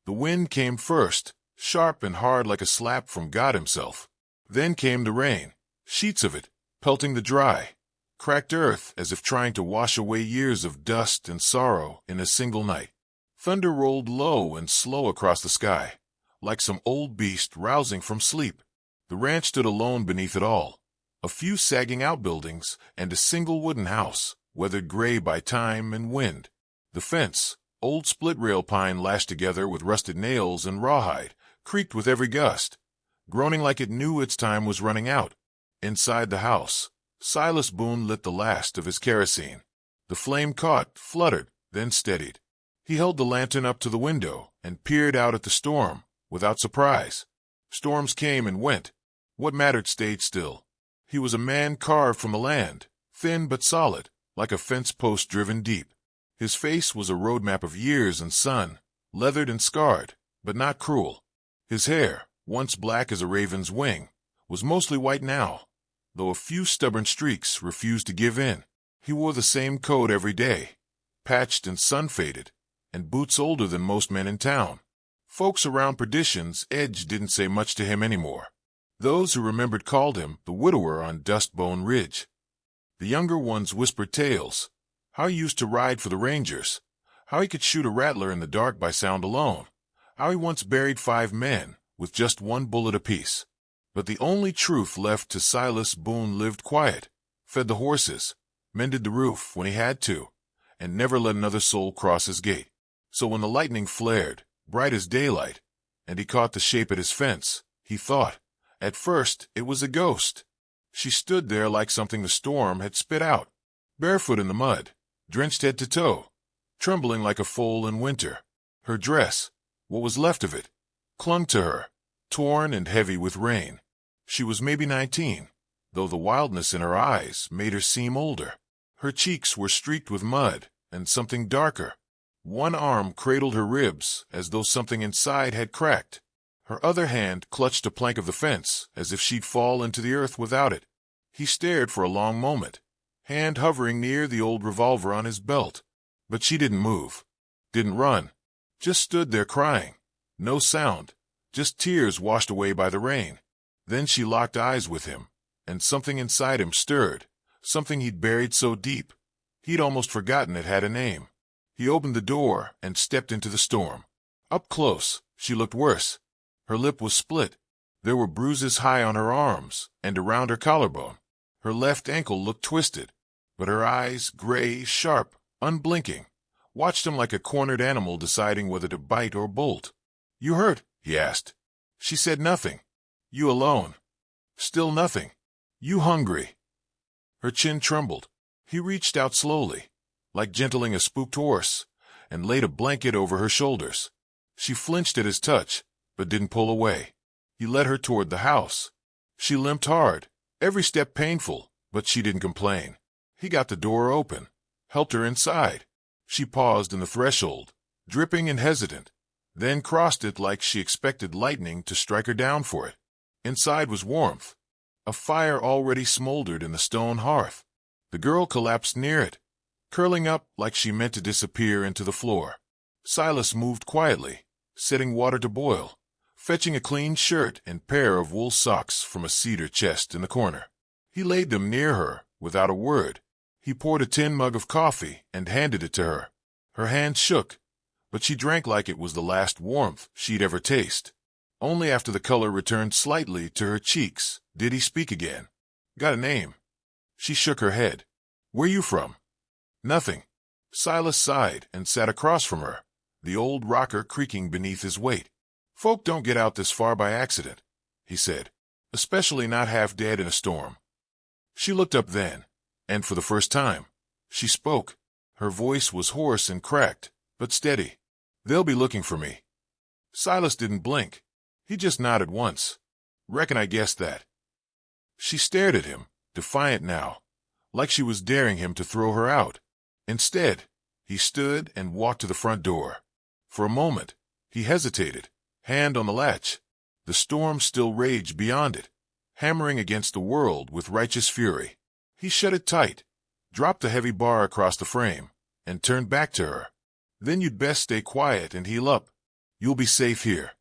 The wind came first, sharp and hard like a slap from God himself. Then came the rain, sheets of it, pelting the dry, cracked earth as if trying to wash away years of dust and sorrow in a single night. Thunder rolled low and slow across the sky, like some old beast rousing from sleep. The ranch stood alone beneath it all, a few sagging outbuildings and a single wooden house, weathered gray by time and wind. The fence, old split-rail pine lashed together with rusted nails and rawhide, creaked with every gust, groaning like it knew its time was running out. Inside the house, Silas Boone lit the last of his kerosene. The flame caught, fluttered, then steadied. He held the lantern up to the window and peered out at the storm, without surprise. Storms came and went. What mattered stayed still. He was a man carved from the land, thin but solid, like a fence post driven deep. His face was a road map of years and sun, leathered and scarred, but not cruel. His hair, once black as a raven's wing, was mostly white now, though a few stubborn streaks refused to give in. He wore the same coat every day, patched and sun-faded, and boots older than most men in town. Folks around Perdition's Edge didn't say much to him anymore. Those who remembered called him the widower on Dustbone Ridge. The younger ones whispered tales, how he used to ride for the Rangers, how he could shoot a rattler in the dark by sound alone, how he once buried 5 men with just 1 bullet apiece. But the only truth left to Silas Boone lived quiet, fed the horses, mended the roof when he had to, and never let another soul cross his gate. So when the lightning flared, bright as daylight, and he caught the shape at his fence, he thought, at first, it was a ghost. She stood there like something the storm had spit out, barefoot in the mud, drenched head to toe, trembling like a foal in winter. Her dress, what was left of it, clung to her, torn and heavy with rain. She was maybe 19, though the wildness in her eyes made her seem older. Her cheeks were streaked with mud and something darker. One arm cradled her ribs as though something inside had cracked. Her other hand clutched a plank of the fence as if she'd fall into the earth without it. He stared for a long moment, hand hovering near the old revolver on his belt. But she didn't move, didn't run, just stood there crying. No sound, just tears washed away by the rain. Then she locked eyes with him, and something inside him stirred, something he'd buried so deep. He'd almost forgotten it had a name. He opened the door and stepped into the storm. Up close, she looked worse. Her lip was split. There were bruises high on her arms and around her collarbone. Her left ankle looked twisted, but her eyes, gray, sharp, unblinking, watched him like a cornered animal deciding whether to bite or bolt. "You hurt?" he asked. She said nothing. "You alone?" Still nothing. "You hungry?" Her chin trembled. He reached out slowly, like gentling a spooked horse, and laid a blanket over her shoulders. She flinched at his touch, but didn't pull away. He led her toward the house. She limped hard, every step painful, but she didn't complain. He got the door open, helped her inside. She paused in the threshold, dripping and hesitant, then crossed it like she expected lightning to strike her down for it. Inside was warmth. A fire already smoldered in the stone hearth. The girl collapsed near it, curling up like she meant to disappear into the floor. Silas moved quietly, setting water to boil, fetching a clean shirt and pair of wool socks from a cedar chest in the corner. He laid them near her, without a word. He poured a tin mug of coffee and handed it to her. Her hand shook, but she drank like it was the last warmth she'd ever tasted. Only after the color returned slightly to her cheeks did he speak again. "Got a name?" She shook her head. "Where you from?" "Nothing." Silas sighed and sat across from her, the old rocker creaking beneath his weight. "Folk don't get out this far by accident," he said, "especially not half dead in a storm." She looked up then, and for the first time, she spoke. Her voice was hoarse and cracked, but steady. "They'll be looking for me." Silas didn't blink. He just nodded once. "Reckon I guessed that." She stared at him, defiant now, like she was daring him to throw her out. Instead, he stood and walked to the front door. For a moment, he hesitated, hand on the latch. The storm still raged beyond it, hammering against the world with righteous fury. He shut it tight, dropped the heavy bar across the frame, and turned back to her. "Then you'd best stay quiet and heal up." You'll be safe here."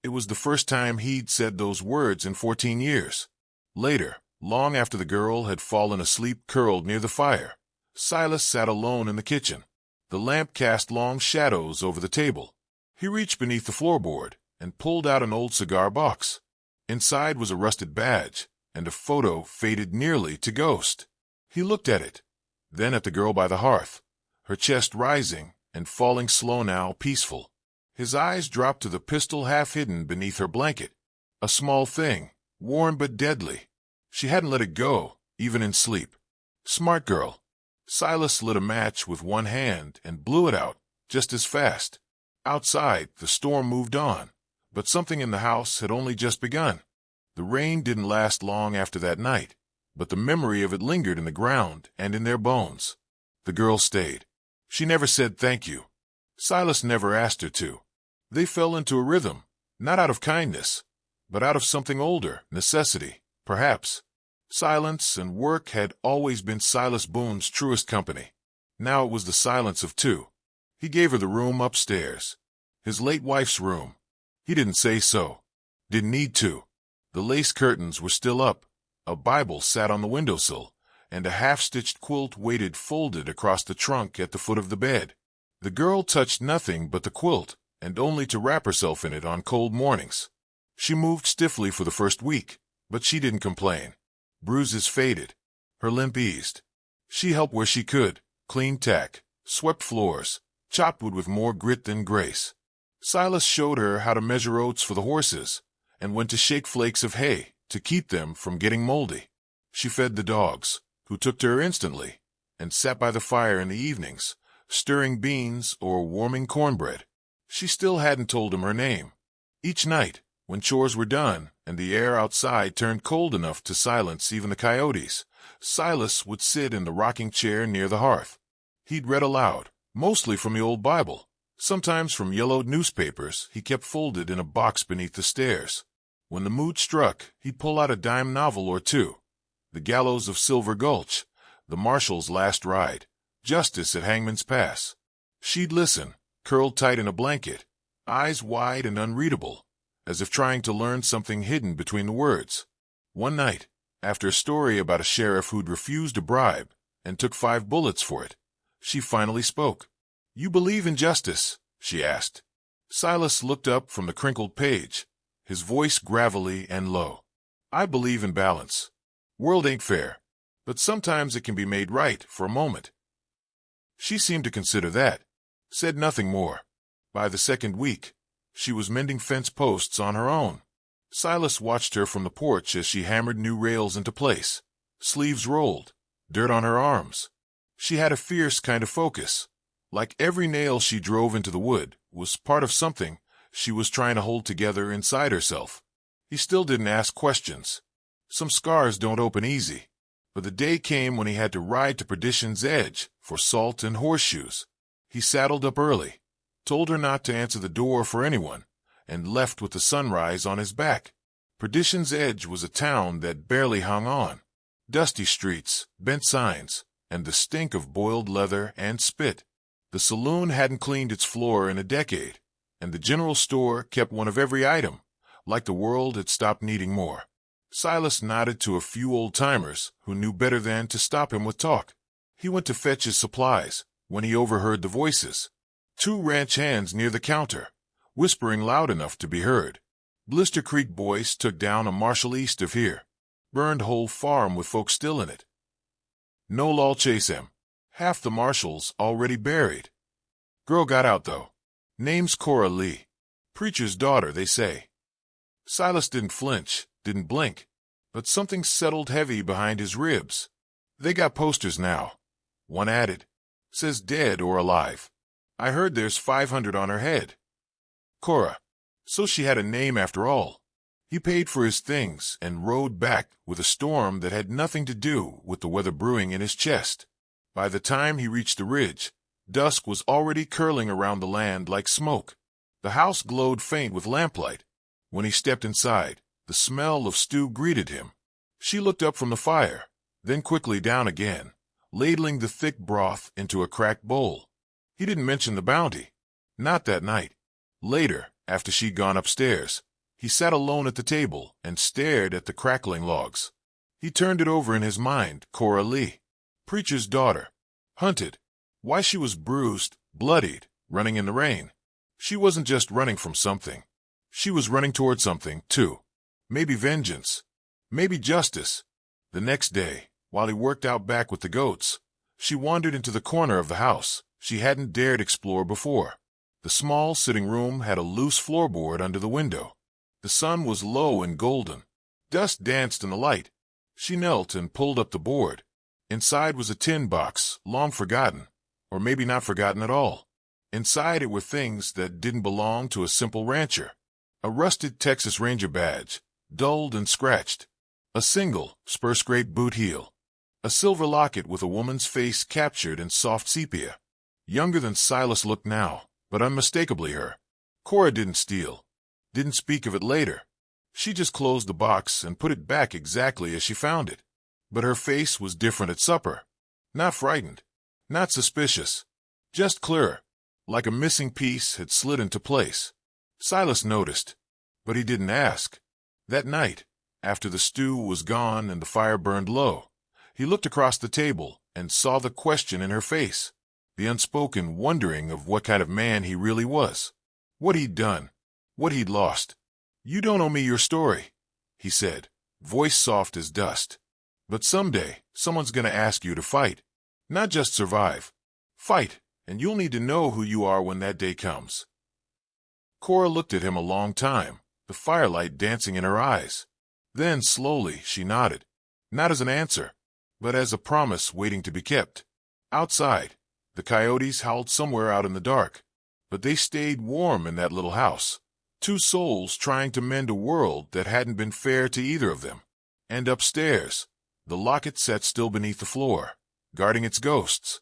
It was the first time he'd said those words in 14 years. Later, long after the girl had fallen asleep curled near the fire, Silas sat alone in the kitchen. The lamp cast long shadows over the table. He reached beneath the floorboard and pulled out an old cigar box. Inside was a rusted badge and a photo faded nearly to ghost. He looked at it, then at the girl by the hearth, her chest rising and falling slow now, peaceful. His eyes dropped to the pistol half hidden beneath her blanket. A small thing, warm but deadly. She hadn't let it go, even in sleep. Smart girl. Silas lit a match with one hand and blew it out, just as fast. Outside, the storm moved on, but something in the house had only just begun. The rain didn't last long after that night, but the memory of it lingered in the ground and in their bones. The girl stayed. She never said thank you. Silas never asked her to. They fell into a rhythm, not out of kindness, but out of something older, necessity, perhaps. Silence and work had always been Silas Boone's truest company. Now it was the silence of two. He gave her the room upstairs, his late wife's room. He didn't say so. Didn't need to. The lace curtains were still up, a Bible sat on the windowsill, and a half-stitched quilt waited folded across the trunk at the foot of the bed. The girl touched nothing but the quilt, and only to wrap herself in it on cold mornings. She moved stiffly for the first week, but she didn't complain. Bruises faded. Her limp eased. She helped where she could, cleaned tack, swept floors, chopped wood with more grit than grace. Silas showed her how to measure oats for the horses, and when to shake flakes of hay to keep them from getting moldy. She fed the dogs, who took to her instantly, and sat by the fire in the evenings, stirring beans or warming cornbread. She still hadn't told him her name. Each night, when chores were done and the air outside turned cold enough to silence even the coyotes, Silas would sit in the rocking chair near the hearth. He'd read aloud, mostly from the old Bible, sometimes from yellowed newspapers he kept folded in a box beneath the stairs. When the mood struck, he'd pull out a dime novel or two. The Gallows of Silver Gulch, The Marshal's Last Ride, Justice at Hangman's Pass. She'd listen, curled tight in a blanket, eyes wide and unreadable, as if trying to learn something hidden between the words. One night, after a story about a sheriff who'd refused a bribe and took 5 bullets for it, she finally spoke. "You believe in justice?" she asked. Silas looked up from the crinkled page, his voice gravelly and low. "I believe in balance. World ain't fair, but sometimes it can be made right for a moment." She seemed to consider that, said nothing more. By the second week, she was mending fence posts on her own. Silas watched her from the porch as she hammered new rails into place. Sleeves rolled, dirt on her arms. She had a fierce kind of focus. Like every nail she drove into the wood was part of something she was trying to hold together inside herself. He still didn't ask questions. Some scars don't open easy. But the day came when he had to ride to Perdition's Edge for salt and horseshoes. He saddled up early, told her not to answer the door for anyone, and left with the sunrise on his back. Perdition's Edge was a town that barely hung on. Dusty streets, bent signs, and the stink of boiled leather and spit. The saloon hadn't cleaned its floor in a decade, and the general store kept one of every item, like the world had stopped needing more. Silas nodded to a few old-timers who knew better than to stop him with talk. He went to fetch his supplies when he overheard the voices. 2 ranch hands near the counter, whispering loud enough to be heard. Blister Creek boys took down a marshal east of here. Burned whole farm with folks still in it. No law'll chase him. Half the marshals already buried. Girl got out, though. Name's Cora Lee. Preacher's daughter, they say. Silas didn't flinch, didn't blink, but something settled heavy behind his ribs. They got posters now. One added, says dead or alive. I heard there's 500 on her head. Cora. So she had a name after all. He paid for his things and rode back with a storm that had nothing to do with the weather brewing in his chest. By the time he reached the ridge, dusk was already curling around the land like smoke. The house glowed faint with lamplight. When he stepped inside, the smell of stew greeted him. She looked up from the fire, then quickly down again, ladling the thick broth into a cracked bowl. He didn't mention the bounty. Not that night. Later, after she'd gone upstairs, he sat alone at the table and stared at the crackling logs. He turned it over in his mind. Cora Lee, preacher's daughter, hunted. Why she was bruised, bloodied, running in the rain. She wasn't just running from something. She was running toward something, too. Maybe vengeance. Maybe justice. The next day, while he worked out back with the goats, she wandered into the corner of the house she hadn't dared explore before. The small sitting room had a loose floorboard under the window. The sun was low and golden. Dust danced in the light. She knelt and pulled up the board. Inside was a tin box, long forgotten, or maybe not forgotten at all. Inside it were things that didn't belong to a simple rancher. A rusted Texas Ranger badge, dulled and scratched. A single, spur-scraped boot heel. A silver locket with a woman's face captured in soft sepia. Younger than Silas looked now, but unmistakably her. Cora didn't steal. Didn't speak of it later. She just closed the box and put it back exactly as she found it. But her face was different at supper. Not frightened. Not suspicious. Just clearer. Like a missing piece had slid into place. Silas noticed, but he didn't ask. That night, after the stew was gone and the fire burned low, he looked across the table and saw the question in her face, the unspoken wondering of what kind of man he really was, what he'd done, what he'd lost. "You don't owe me your story," he said, voice soft as dust. "But someday, someone's going to ask you to fight. Not just survive. Fight, and you'll need to know who you are when that day comes." Cora looked at him a long time, the firelight dancing in her eyes. Then, slowly, she nodded. Not as an answer, but as a promise waiting to be kept. Outside, the coyotes howled somewhere out in the dark, but they stayed warm in that little house. Two souls trying to mend a world that hadn't been fair to either of them. And upstairs, the locket sat still beneath the floor, guarding its ghosts.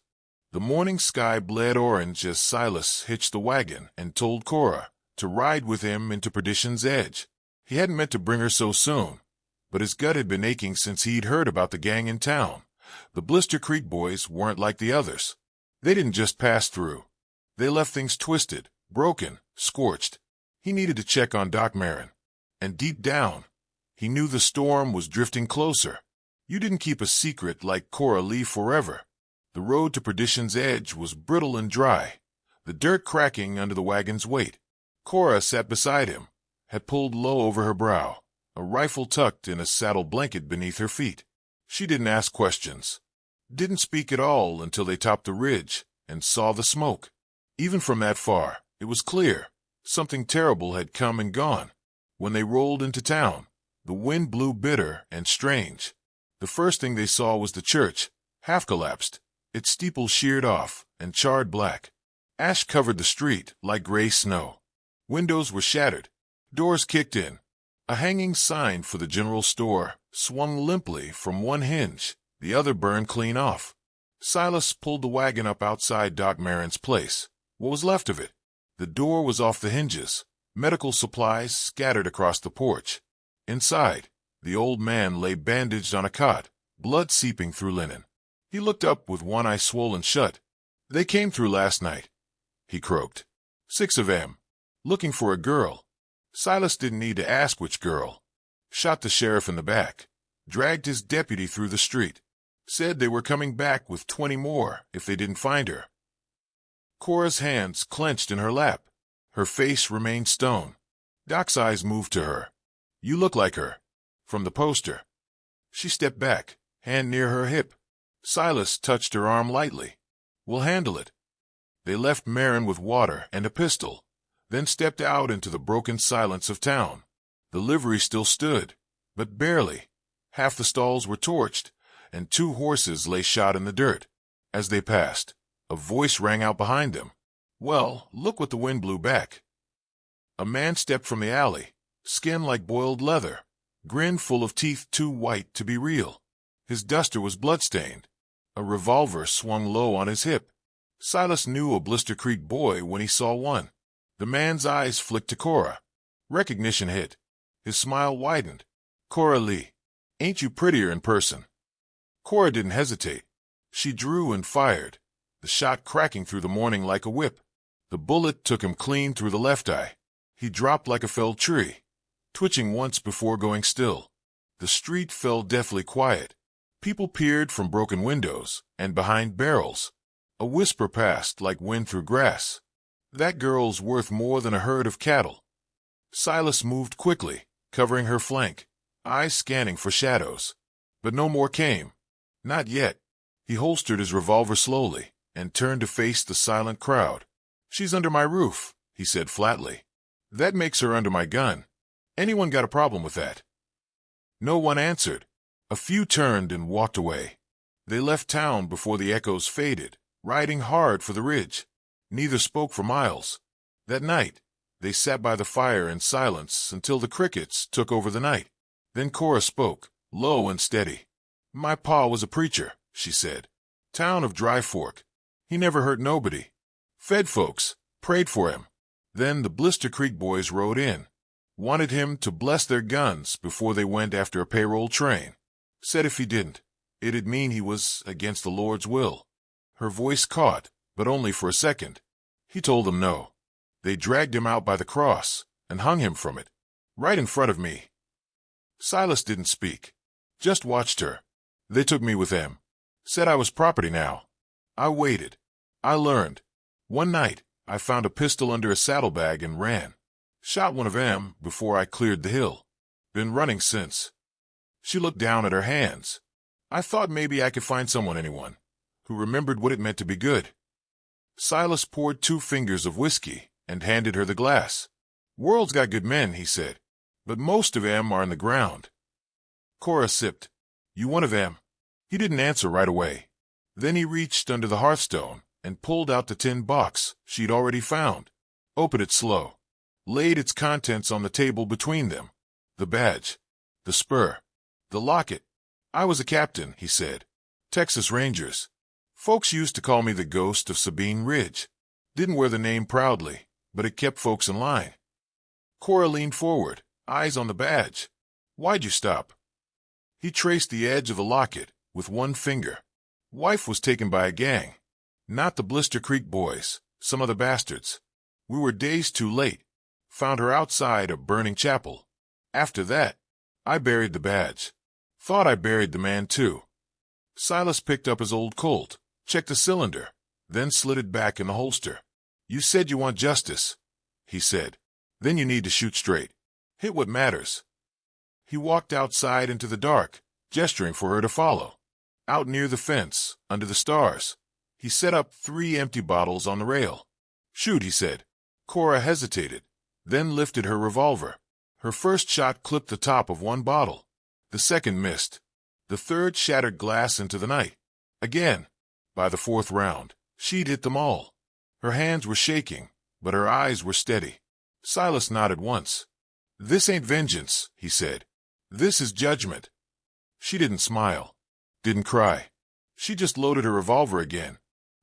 The morning sky bled orange as Silas hitched the wagon and told Cora to ride with him into Perdition's Edge. He hadn't meant to bring her so soon, but his gut had been aching since he'd heard about the gang in town. The Blister Creek boys weren't like the others. They didn't just pass through. They left things twisted, broken, scorched. He needed to check on Doc Marin. And deep down, he knew the storm was drifting closer. You didn't keep a secret like Cora Lee forever. The road to Perdition's Edge was brittle and dry, the dirt cracking under the wagon's weight. Cora sat beside him, had pulled low over her brow, a rifle tucked in a saddle blanket beneath her feet. She didn't ask questions. Didn't speak at all until they topped the ridge and saw the smoke. Even from that far, it was clear. Something terrible had come and gone. When they rolled into town, the wind blew bitter and strange. The first thing they saw was the church, half collapsed, its steeple sheared off and charred black. Ash covered the street like gray snow. Windows were shattered, doors kicked in. A hanging sign for the general store swung limply from one hinge, the other burned clean off. Silas pulled the wagon up outside Doc Marin's place, what was left of it. The door was off the hinges, medical supplies scattered across the porch. Inside, the old man lay bandaged on a cot, blood seeping through linen. He looked up with one eye swollen shut. "They came through last night," he croaked. 6 of them, looking for a girl. Silas didn't need to ask which girl. Shot the sheriff in the back, dragged his deputy through the street, said they were coming back with 20 more if they didn't find her. Cora's hands clenched in her lap. Her face remained stone. Doc's eyes moved to her. "You look like her. From the poster." She stepped back, hand near her hip. Silas touched her arm lightly. "We'll handle it." They left Marin with water and a pistol, then stepped out into the broken silence of town. The livery still stood, but barely. Half the stalls were torched, and 2 horses lay shot in the dirt. As they passed, a voice rang out behind them. "Well, look what the wind blew back." A man stepped from the alley, skin like boiled leather, grin full of teeth too white to be real. His duster was bloodstained. A revolver swung low on his hip. Silas knew a Blister Creek boy when he saw one. The man's eyes flicked to Cora. Recognition hit. His smile widened. "Cora Lee, ain't you prettier in person?" Cora didn't hesitate. She drew and fired, the shot cracking through the morning like a whip. The bullet took him clean through the left eye. He dropped like a felled tree, twitching once before going still. The street fell deathly quiet. People peered from broken windows and behind barrels. A whisper passed like wind through grass. That girl's worth more than a herd of cattle. Silas moved quickly, covering her flank, eyes scanning for shadows. But no more came. Not yet. He holstered his revolver slowly and turned to face the silent crowd. "She's under my roof," he said flatly. "That makes her under my gun. Anyone got a problem with that?" No one answered. A few turned and walked away. They left town before the echoes faded, riding hard for the ridge. Neither spoke for miles. That night, they sat by the fire in silence until the crickets took over the night. Then Cora spoke, low and steady. "My pa was a preacher," she said. "Town of Dry Fork. He never hurt nobody. Fed folks, prayed for him. Then the Blister Creek boys rode in. Wanted him to bless their guns before they went after a payroll train. Said if he didn't, it'd mean he was against the Lord's will." Her voice caught, but only for a second. He told them no. They dragged him out by the cross and hung him from it, right in front of me. Silas didn't speak, just watched her. They took me with them. Said I was property now. I waited. I learned. One night, I found a pistol under a saddlebag and ran. Shot one of them before I cleared the hill. Been running since. She looked down at her hands. I thought maybe I could find anyone, who remembered what it meant to be good. Silas poured 2 fingers of whiskey and handed her the glass. "World's got good men," he said, "but most of them are in the ground." Cora sipped. "You one of them?" He didn't answer right away. Then he reached under the hearthstone and pulled out the tin box she'd already found. Opened it slow. Laid its contents on the table between them. The badge. The spur. The locket. "I was a captain," he said. "Texas Rangers. Folks used to call me the ghost of Sabine Ridge. Didn't wear the name proudly, but it kept folks in line." Cora leaned forward, eyes on the badge. "Why'd you stop?" He traced the edge of the locket with one finger. "Wife was taken by a gang. Not the Blister Creek boys, some other bastards. We were days too late. Found her outside a burning chapel. After that, I buried the badge. Thought I buried the man too." Silas picked up his old Colt, checked the cylinder, then slid it back in the holster. "You said you want justice," he said. "Then you need to shoot straight. Hit what matters." He walked outside into the dark, gesturing for her to follow. Out near the fence, under the stars, he set up 3 empty bottles on the rail. "Shoot," he said. Cora hesitated, then lifted her revolver. Her first shot clipped the top of one bottle. The second missed. The third shattered glass into the night. Again. By the 4th round, she'd hit them all. Her hands were shaking, but her eyes were steady. Silas nodded once. "This ain't vengeance," he said. "This is judgment." She didn't smile. Didn't cry. She just loaded her revolver again.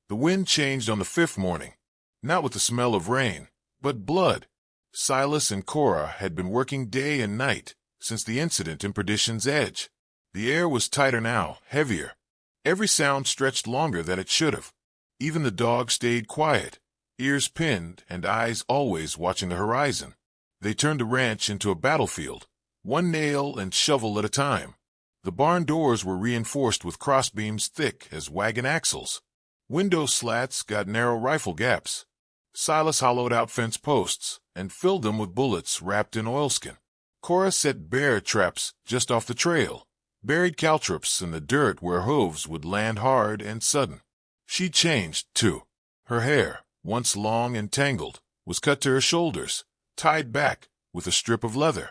The wind changed on the 5th morning. Not with the smell of rain, but blood. Silas and Cora had been working day and night since the incident in Perdition's Edge. The air was tighter now, heavier. Every sound stretched longer than it should have. Even the dog stayed quiet, ears pinned and eyes always watching the horizon. They turned the ranch into a battlefield, one nail and shovel at a time. The barn doors were reinforced with crossbeams thick as wagon axles. Window slats got narrow rifle gaps. Silas hollowed out fence posts and filled them with bullets wrapped in oilskin. Cora set bear traps just off the trail, buried caltrops in the dirt where hooves would land hard and sudden. She changed, too. Her hair, once long and tangled, was cut to her shoulders, tied back with a strip of leather.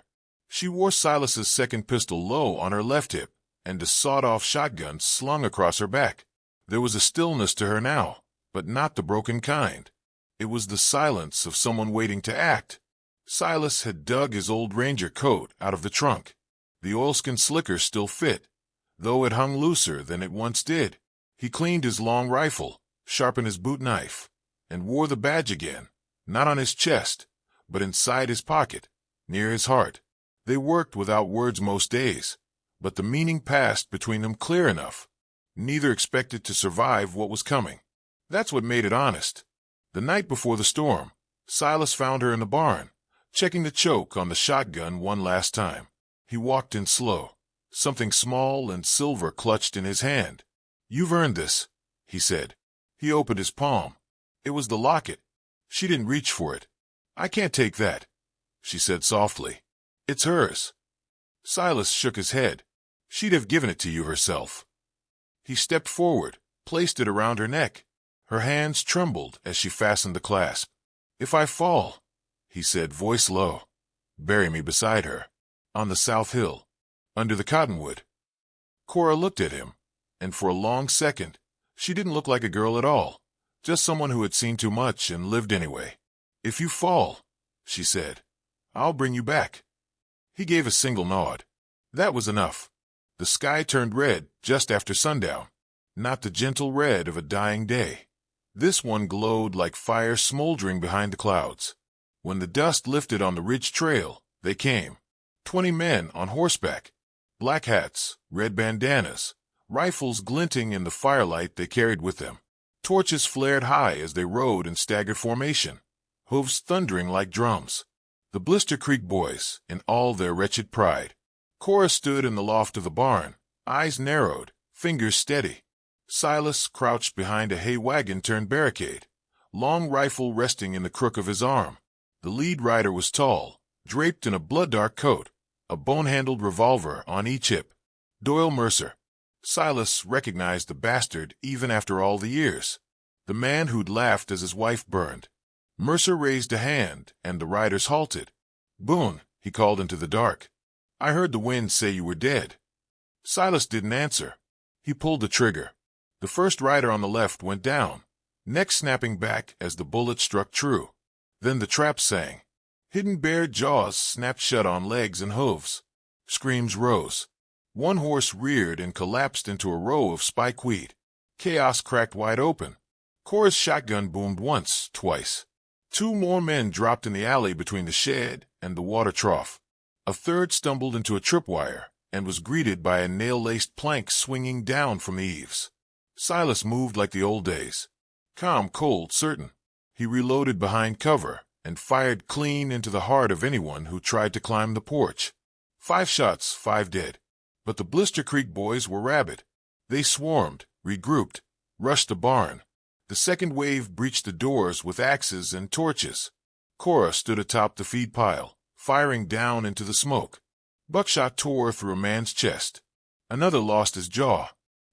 She wore Silas's second pistol low on her left hip and a sawed-off shotgun slung across her back. There was a stillness to her now, but not the broken kind. It was the silence of someone waiting to act. Silas had dug his old ranger coat out of the trunk. The oilskin slicker still fit, though it hung looser than it once did. He cleaned his long rifle, sharpened his boot knife, and wore the badge again, not on his chest, but inside his pocket, near his heart. They worked without words most days, but the meaning passed between them clear enough. Neither expected to survive what was coming. That's what made it honest. The night before the storm, Silas found her in the barn, checking the choke on the shotgun one last time. He walked in slow, something small and silver clutched in his hand. "You've earned this," he said. He opened his palm. It was the locket. She didn't reach for it. "I can't take that," she said softly. "It's hers." Silas shook his head. "She'd have given it to you herself." He stepped forward, placed it around her neck. Her hands trembled as she fastened the clasp. "If I fall," he said, voice low, "bury me beside her, on the South Hill, under the cottonwood." Cora looked at him, and for a long second, she didn't look like a girl at all, just someone who had seen too much and lived anyway. "If you fall," she said, "I'll bring you back." He gave a single nod. That was enough. The sky turned red just after sundown, not the gentle red of a dying day. This one glowed like fire smoldering behind the clouds. When the dust lifted on the ridge trail, they came. 20 men on horseback, black hats, red bandanas, rifles glinting in the firelight they carried with them. Torches flared high as they rode in staggered formation, hooves thundering like drums. The Blister Creek boys, in all their wretched pride. Cora stood in the loft of the barn, eyes narrowed, fingers steady. Silas crouched behind a hay wagon-turned barricade, long rifle resting in the crook of his arm. The lead rider was tall, draped in a blood-dark coat, a bone-handled revolver on each hip. Doyle Mercer. Silas recognized the bastard even after all the years. The man who'd laughed as his wife burned. Mercer raised a hand, and the riders halted. "Boone," he called into the dark. "I heard the wind say you were dead." Silas didn't answer. He pulled the trigger. The first rider on the left went down, neck snapping back as the bullet struck true. Then the trap sang. Hidden bared jaws snapped shut on legs and hooves. Screams rose. One horse reared and collapsed into a row of spikeweed. Chaos cracked wide open. Cora's shotgun boomed once, twice. 2 more men dropped in the alley between the shed and the water trough. A third stumbled into a tripwire and was greeted by a nail-laced plank swinging down from the eaves. Silas moved like the old days. Calm, cold, certain. He reloaded behind cover and fired clean into the heart of anyone who tried to climb the porch. 5 shots, 5 dead. But the Blister Creek boys were rabid. They swarmed, regrouped, rushed the barn. The second wave breached the doors with axes and torches. Cora stood atop the feed pile, firing down into the smoke. Buckshot tore through a man's chest. Another lost his jaw.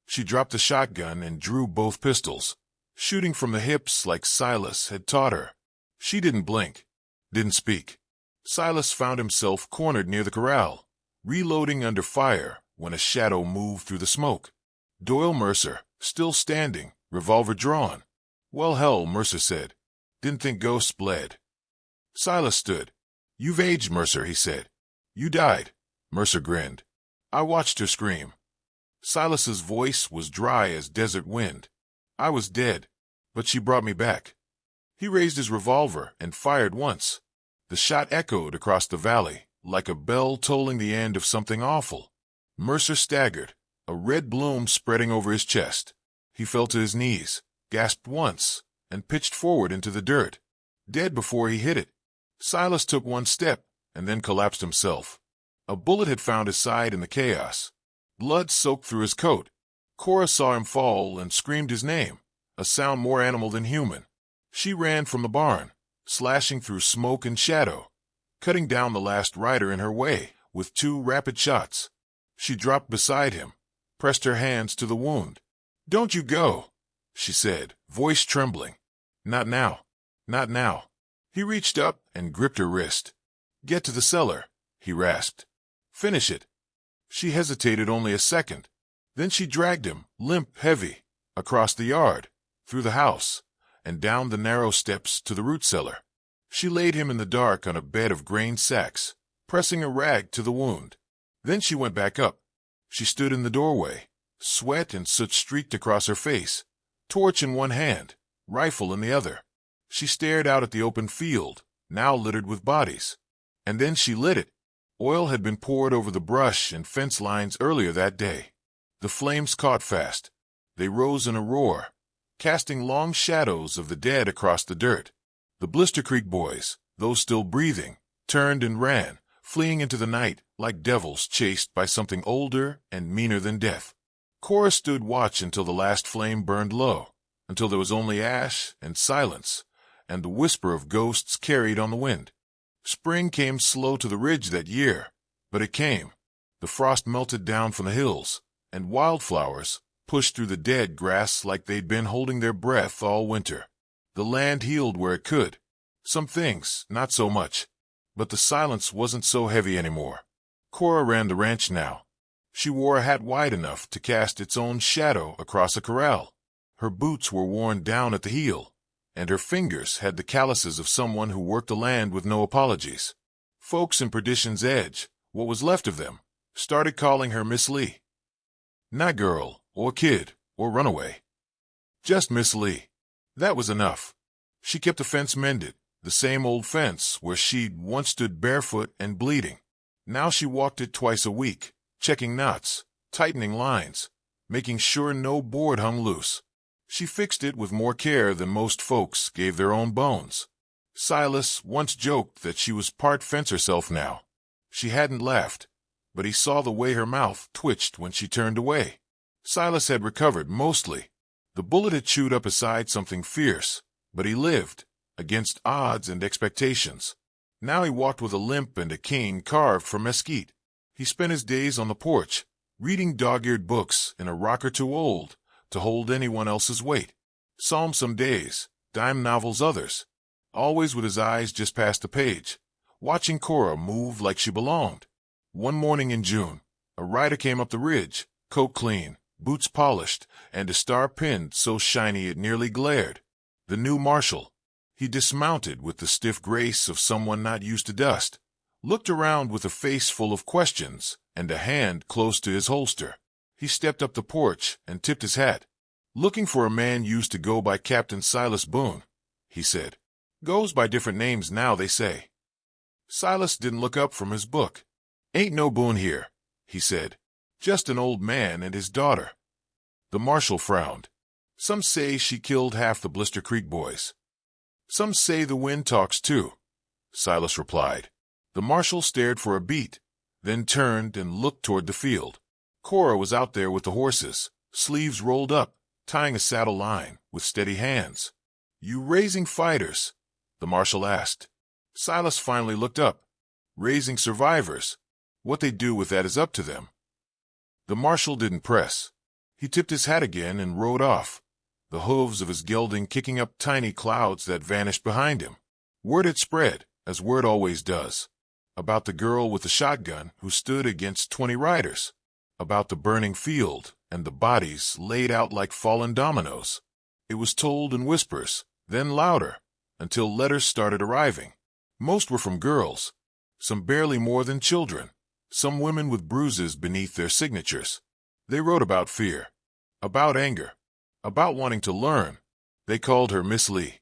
She dropped the shotgun and drew both pistols, shooting from the hips like Silas had taught her. She didn't blink, didn't speak. Silas found himself cornered near the corral, reloading under fire when a shadow moved through the smoke. Doyle Mercer, still standing, revolver drawn. "Well, hell," Mercer said. "Didn't think ghosts bled." Silas stood. "You've aged, Mercer," he said. "You died." Mercer grinned. "I watched her scream." Silas's voice was dry as desert wind. "I was dead, but she brought me back." He raised his revolver and fired once. The shot echoed across the valley, like a bell tolling the end of something awful. Mercer staggered, a red bloom spreading over his chest. He fell to his knees, gasped once, and pitched forward into the dirt, dead before he hit it. Silas took one step and then collapsed himself. A bullet had found his side in the chaos. Blood soaked through his coat. Cora saw him fall and screamed his name, a sound more animal than human. She ran from the barn, slashing through smoke and shadow, cutting down the last rider in her way with 2 rapid shots. She dropped beside him, pressed her hands to the wound. "Don't you go," she said, voice trembling. "Not now. Not now." He reached up and gripped her wrist. "Get to the cellar," he rasped. "Finish it." She hesitated only a second. Then she dragged him, limp, heavy, across the yard, through the house, and down the narrow steps to the root cellar. She laid him in the dark on a bed of grain sacks, pressing a rag to the wound. Then she went back up. She stood in the doorway, sweat and soot streaked across her face, torch in one hand, rifle in the other. She stared out at the open field, now littered with bodies. And then she lit it. Oil had been poured over the brush and fence lines earlier that day. The flames caught fast. They rose in a roar. casting long shadows of the dead across the dirt. The Blister Creek boys, those still breathing, turned and ran, fleeing into the night like devils chased by something older and meaner than death. Cora stood watch until the last flame burned low, until there was only ash and silence, and the whisper of ghosts carried on the wind. Spring came slow to the ridge that year, but it came. The frost melted down from the hills, and wildflowers pushed through the dead grass like they'd been holding their breath all winter. The land healed where it could. Some things, not so much. But the silence wasn't so heavy anymore. Cora ran the ranch now. She wore a hat wide enough to cast its own shadow across a corral. Her boots were worn down at the heel, and her fingers had the calluses of someone who worked the land with no apologies. Folks in Perdition's Edge, what was left of them, started calling her Miss Lee. Not girl, or kid, or runaway. Just Miss Lee. That was enough. She kept the fence mended, the same old fence where she'd once stood barefoot and bleeding. Now she walked it twice a week, checking knots, tightening lines, making sure no board hung loose. She fixed it with more care than most folks gave their own bones. Silas once joked that she was part fence herself now. She hadn't laughed, but he saw the way her mouth twitched when she turned away. Silas had recovered mostly. The bullet had chewed up his side something fierce, but he lived, against odds and expectations. Now he walked with a limp and a cane carved from mesquite. He spent his days on the porch, reading dog-eared books in a rocker too old to hold anyone else's weight. Psalms some days, dime novels others, always with his eyes just past the page, watching Cora move like she belonged. One morning in June, a rider came up the ridge, coat clean, boots polished, and a star pinned so shiny it nearly glared. The new marshal. He dismounted with the stiff grace of someone not used to dust, looked around with a face full of questions and a hand close to his holster. He stepped up the porch and tipped his hat. "Looking for a man used to go by Captain Silas Boone," he said. "Goes by different names now, they say." Silas didn't look up from his book. "Ain't no Boone here," he said. "Just an old man and his daughter." The marshal frowned. "Some say she killed half the Blister Creek boys." "Some say the wind talks too," Silas replied. The marshal stared for a beat, then turned and looked toward the field. Cora was out there with the horses, sleeves rolled up, tying a saddle line with steady hands. "You raising fighters?" the marshal asked. Silas finally looked up. "Raising survivors. What they do with that is up to them." The marshal didn't press. He tipped his hat again and rode off, the hooves of his gelding kicking up tiny clouds that vanished behind him. Word had spread, as word always does, about the girl with the shotgun who stood against 20 riders, about the burning field and the bodies laid out like fallen dominoes. It was told in whispers, then louder, until letters started arriving. Most were from girls, some barely more than children, some women with bruises beneath their signatures. They wrote about fear, about anger, about wanting to learn. They called her Miss Lee.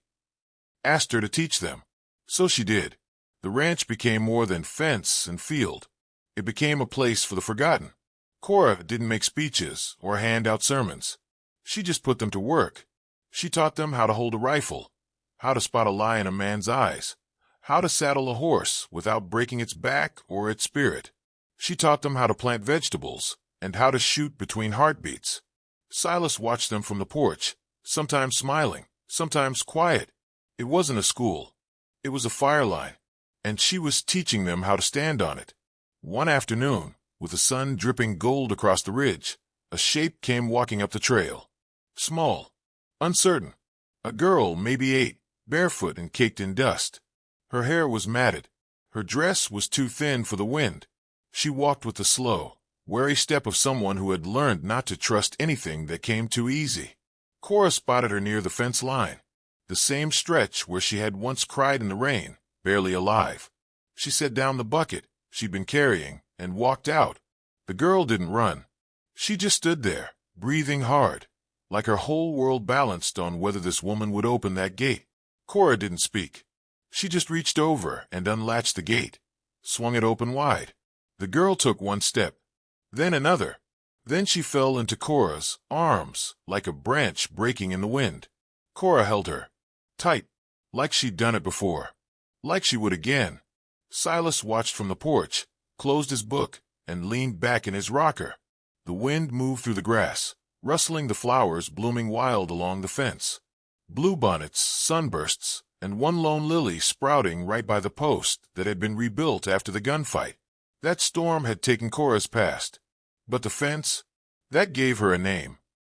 Asked her to teach them. So she did. The ranch became more than fence and field. It became a place for the forgotten. Cora didn't make speeches or hand out sermons. She just put them to work. She taught them how to hold a rifle, how to spot a lie in a man's eyes, how to saddle a horse without breaking its back or its spirit. She taught them how to plant vegetables and how to shoot between heartbeats. Silas watched them from the porch, sometimes smiling, sometimes quiet. It wasn't a school. It was a fire line, and she was teaching them how to stand on it. One afternoon, with the sun dripping gold across the ridge, a shape came walking up the trail. Small, uncertain. A girl, maybe 8, barefoot and caked in dust. Her hair was matted. Her dress was too thin for the wind. She walked with the slow, wary step of someone who had learned not to trust anything that came too easy. Cora spotted her near the fence line, the same stretch where she had once cried in the rain, barely alive. She set down the bucket she'd been carrying and walked out. The girl didn't run. She just stood there, breathing hard, like her whole world balanced on whether this woman would open that gate. Cora didn't speak. She just reached over and unlatched the gate, swung it open wide. The girl took one step, then another. Then she fell into Cora's arms, like a branch breaking in the wind. Cora held her tight, like she'd done it before, like she would again. Silas watched from the porch, closed his book, and leaned back in his rocker. The wind moved through the grass, rustling the flowers blooming wild along the fence. Bluebonnets, sunbursts, and one lone lily sprouting right by the post that had been rebuilt after the gunfight. That storm had taken Cora's past, but the fence, that gave her a name.